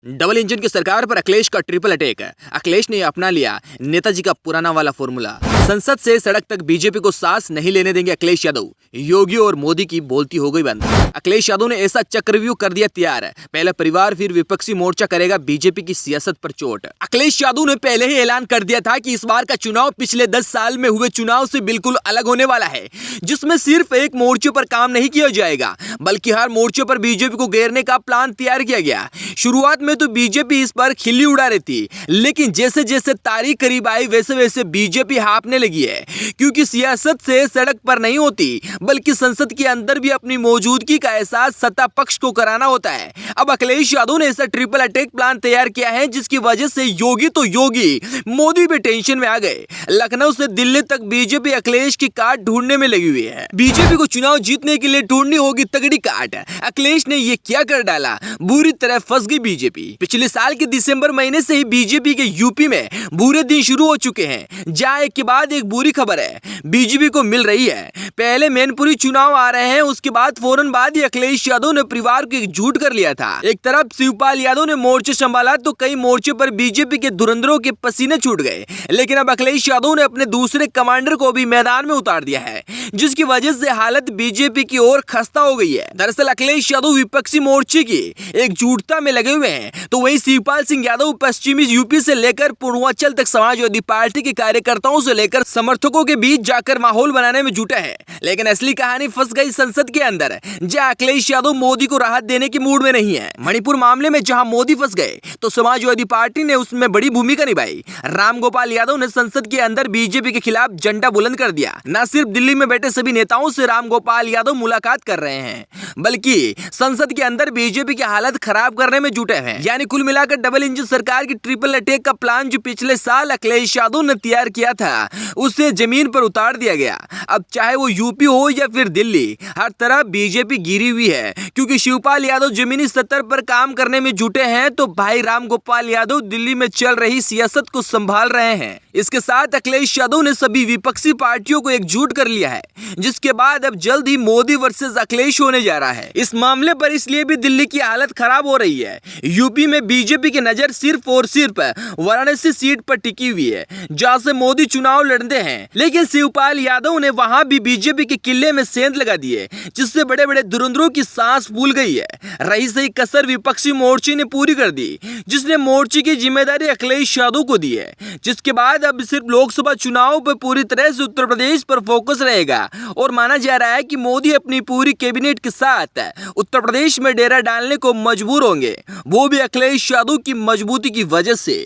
Double engine की सरकार पर अखिलेश का ट्रिपल अटैक। अखिलेश ने अपना लिया नेताजी का पुराना वाला फॉर्मूला। संसद से सड़क तक बीजेपी को सांस नहीं लेने देंगे अखिलेश यादव। योगी और मोदी की बोलती हो गई बंद। अखिलेश यादव ने ऐसा चक्रव्यूह कर दिया तैयार, पहले परिवार फिर विपक्षी मोर्चा करेगा बीजेपी की सियासत पर चोट। अखिलेश यादव ने पहले ही ऐलान कर दिया था कि इस बार का चुनाव पिछले 10 साल में हुए चुनाव से बिल्कुल अलग होने वाला है, जिसमें सिर्फ एक मोर्चे पर काम नहीं किया जाएगा बल्कि हर मोर्चे पर बीजेपी को घेरने का प्लान तैयार किया गया। शुरुआत में तो बीजेपी इस पर खिल्ली उड़ा रही थी, लेकिन जैसे जैसे तारीख करीब आई वैसे वैसे बीजेपी हांफने लगी है, क्योंकि सियासत से सड़क पर नहीं होती बल्कि संसद के अंदर भी अपनी मौजूदगी का एहसास सत्ता पक्ष को कराना होता है। अब अखिलेश यादव ने ऐसा ट्रिपल अटैक प्लान तैयार किया है जिसकी वजह से योगी तो योगी, मोदी भी टेंशन में आ गए। लखनऊ से दिल्ली तक बीजेपी अखिलेश की काट ढूंढने में लगी हुई है। बीजेपी को चुनाव जीतने के लिए ढूंढनी होगी तगड़ी काट। अखिलेश ने ये क्या कर डाला, बुरी तरह फंस गई बीजेपी। पिछले साल के दिसंबर महीने से ही बीजेपी के यूपी में बुरे दिन शुरू हो चुके हैं, जहां एक के बाद एक बुरी खबर है बीजेपी को मिल रही है। पहले मैनपुरी चुनाव आ रहे हैं, उसके बाद फौरन बाद ही अखिलेश यादव ने परिवार को एकजुट कर लिया था। एक तरफ शिवपाल यादव ने मोर्चे संभाला तो कई मोर्चे पर बीजेपी के धुरंधरों के पसीने छूट गए, लेकिन अब अखिलेश यादव ने अपने दूसरे कमांडर को भी मैदान में उतार दिया है, जिसकी वजह से हालत बीजेपी की ओर खस्ता हो गई है। दरअसल अखिलेश यादव विपक्षी मोर्चे की एकजुटता में लगे हुए हैं, तो वहीं शिवपाल सिंह यादव पश्चिमी यूपी से लेकर पूर्वांचल तक समाजवादी पार्टी के कार्यकर्ताओं से लेकर समर्थकों के बीच जाकर माहौल बनाने में जुटे हैं। लेकिन असली कहानी फंस गई संसद के अंदर, जहां अखिलेश यादव मोदी को राहत देने की मूड में नहीं है। मणिपुर मामले में जहां मोदी फंस गए तो समाजवादी पार्टी ने उसमें बड़ी भूमिका निभाई। रामगोपाल यादव ने संसद के अंदर बीजेपी के खिलाफ झंडा बुलंद कर दिया। न सिर्फ दिल्ली में बैठे सभी नेताओं से रामगोपाल यादव मुलाकात कर रहे हैं, बल्कि संसद के अंदर बीजेपी की हालत खराब करने में जुटे हैं। यानी कुल मिलाकर डबल इंजन सरकार की ट्रिपल अटैक का प्लान जो पिछले साल अखिलेश यादव ने तैयार किया था, उसे जमीन पर उतार दिया गया। अब चाहे वो यूपी हो या फिर दिल्ली, हर तरफ बीजेपी गिरी हुई है, क्योंकि शिवपाल यादव जमीनी स्तर पर काम करने में जुटे हैं तो भाई रामगोपाल यादव दिल्ली में चल रही सियासत को संभाल रहे हैं। इसके साथ अखिलेश यादव ने सभी विपक्षी पार्टियों को एकजुट कर लिया है, जिसके बाद अब जल्द ही मोदी वर्सेस अखिलेश होने जा रहा है। इस मामले पर इसलिए भी दिल्ली की हालत खराब हो रही है। यूपी में बीजेपी की नजर सिर्फ और सिर्फ वाराणसी सीट पर टिकी हुई है, जहां से मोदी चुनाव लड़ते हैं, लेकिन शिवपाल यादव ने वहां भी बीजेपी के किले में सेंध लगा दिए, जिससे बड़े बड़े धुरंधरों की सांस फूल गई है। रही सही कसर विपक्षी मोर्चे ने पूरी कर दी, जिसने मोर्चे की जिम्मेदारी अखिलेश यादव को दी है, जिसके बाद अब सिर्फ लोकसभा चुनाव पर पूरी तरह से उत्तर प्रदेश पर फोकस रहेगा और माना जा रहा है कि मोदी अपनी पूरी कैबिनेट के साथ उत्तर प्रदेश में डेरा डालने को मजबूर होंगे, वो भी अखिलेश यादव की मजबूती की वजह से।